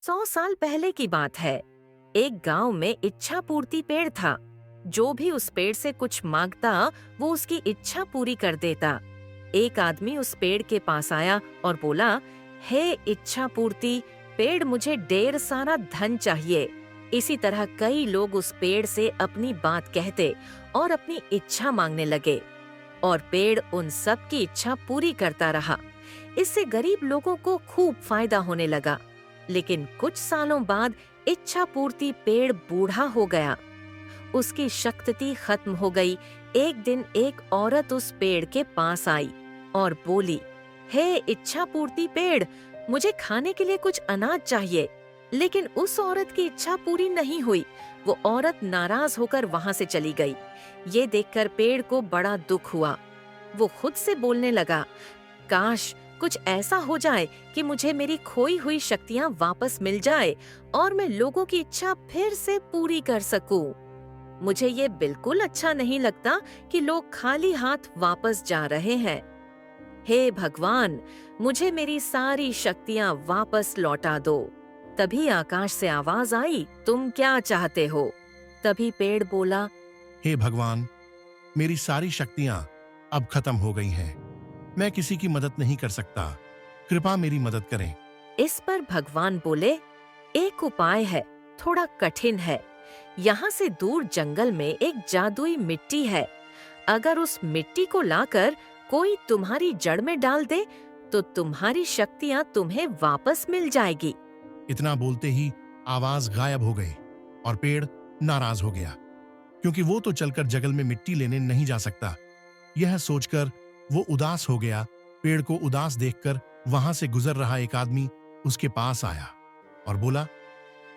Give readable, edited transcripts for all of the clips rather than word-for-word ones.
100 साल पहले की बात है। एक गांव में इच्छा पूर्ति पेड़ था। जो भी उस पेड़ से कुछ मांगता वो उसकी इच्छा पूरी कर देता। एक आदमी उस पेड़ के पास आया और बोला, हे इच्छा पूर्ति पेड़, मुझे ढेर सारा धन चाहिए। इसी तरह कई लोग उस पेड़ से अपनी बात कहते और अपनी इच्छा मांगने लगे और पेड़ उन सब की इच्छा पूरी करता रहा। इससे गरीब लोगों को खूब फायदा होने लगा। लेकिन कुछ सालों बाद इच्छा पूर्ति पेड़ बूढ़ा हो गया। उसकी शक्ति खत्म हो गई। एक दिन एक औरत उस पेड़ के पास आई और बोली, हे इच्छा पूर्ति पेड़, मुझे खाने के लिए कुछ अनाज चाहिए। लेकिन उस औरत की इच्छा पूरी नहीं हुई। वो औरत नाराज होकर वहां से चली गई। ये देखकर पेड़ को बड़ा दुख हुआ। वो खुद से बोलने लगा, काश कुछ ऐसा हो जाए कि मुझे मेरी खोई हुई शक्तियां वापस मिल जाए और मैं लोगों की इच्छा फिर से पूरी कर सकूं। मुझे ये बिल्कुल अच्छा नहीं लगता कि लोग खाली हाथ वापस जा रहे हैं। हे भगवान, मुझे मेरी सारी शक्तियां वापस लौटा दो। तभी आकाश से आवाज आई, तुम क्या चाहते हो? तभी पेड़ बोला, हे भगवान, मेरी सारी शक्तियां अब खत्म हो गई हैं। मैं किसी की मदद नहीं कर सकता। कृपा मेरी मदद करें। इस पर भगवान बोले, एक उपाय है, थोड़ा कठिन है। यहाँ से दूर जंगल में एक जादुई मिट्टी है। अगर उस मिट्टी को लाकर कोई तुम्हारी जड़ में डाल दे तो तुम्हारी शक्तियाँ तुम्हें वापस मिल जाएगी। इतना बोलते ही आवाज गायब हो गई और पेड़ नाराज हो गया, क्योंकि वो तो चलकर जंगल में मिट्टी लेने नहीं जा सकता। यह सोचकर वो उदास हो गया। पेड़ को उदास देखकर वहां से गुजर रहा एक आदमी उसके पास आया और बोला,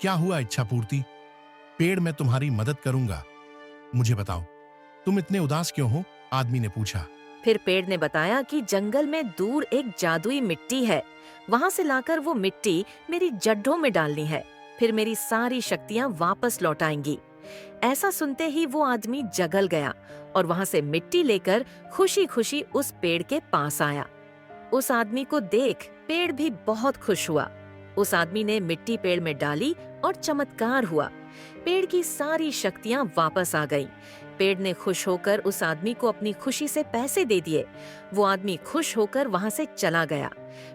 क्या हुआ इच्छा पूर्ति? पेड़, मैं तुम्हारी मदद करूंगा। मुझे बताओ, तुम इतने उदास क्यों हो? आदमी ने पूछा। फिर पेड़ ने बताया कि जंगल में दूर एक जादुई मिट्टी है। वहां से लाकर वो मिट्टी मेरी जड्ढों में डालनी है। फिर मेरी सारी शक्तियां वापस लौट आएंगी। ऐसा सुनते ही वो आदमी जगल गया और वहां से मिट्टी लेकर खुशी खुशी उस पेड़ के पास आया। उस आदमी को देख पेड़ भी बहुत खुश हुआ। उस आदमी ने मिट्टी पेड़ में डाली और चमत्कार हुआ। पेड़ की सारी शक्तियां वापस आ गईं। पेड़ ने खुश होकर उस आदमी को अपनी खुशी से पैसे दे दिए। वो आदमी खुश होकर वहां से चला गया।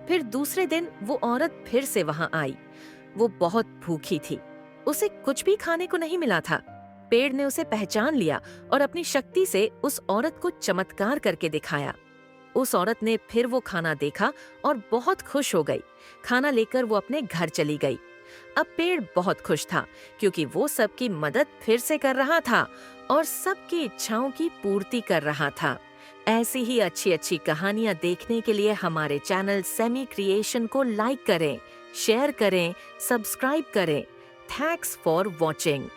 फिर दूसरे दिन वो औरत फिर से वहां आई। वो बहुत भूखी थी। उसे कुछ भी खाने को नहीं मिला था। पेड़ ने उसे पहचान लिया और अपनी शक्ति से उस औरत को चमत्कार करके दिखाया। उस औरत ने फिर वो खाना देखा और बहुत खुश हो गई। खाना लेकर वो अपने घर चली गई। अब पेड़ बहुत खुश था, क्योंकि वो सबकी मदद फिर से कर रहा था और सबकी इच्छाओं की पूर्ति कर रहा था। ऐसी ही अच्छी अच्छी कहानियां देखने के लिए हमारे चैनल सेमी क्रिएशन को लाइक करें, शेयर करें, सब्सक्राइब करें। Thanks for watching.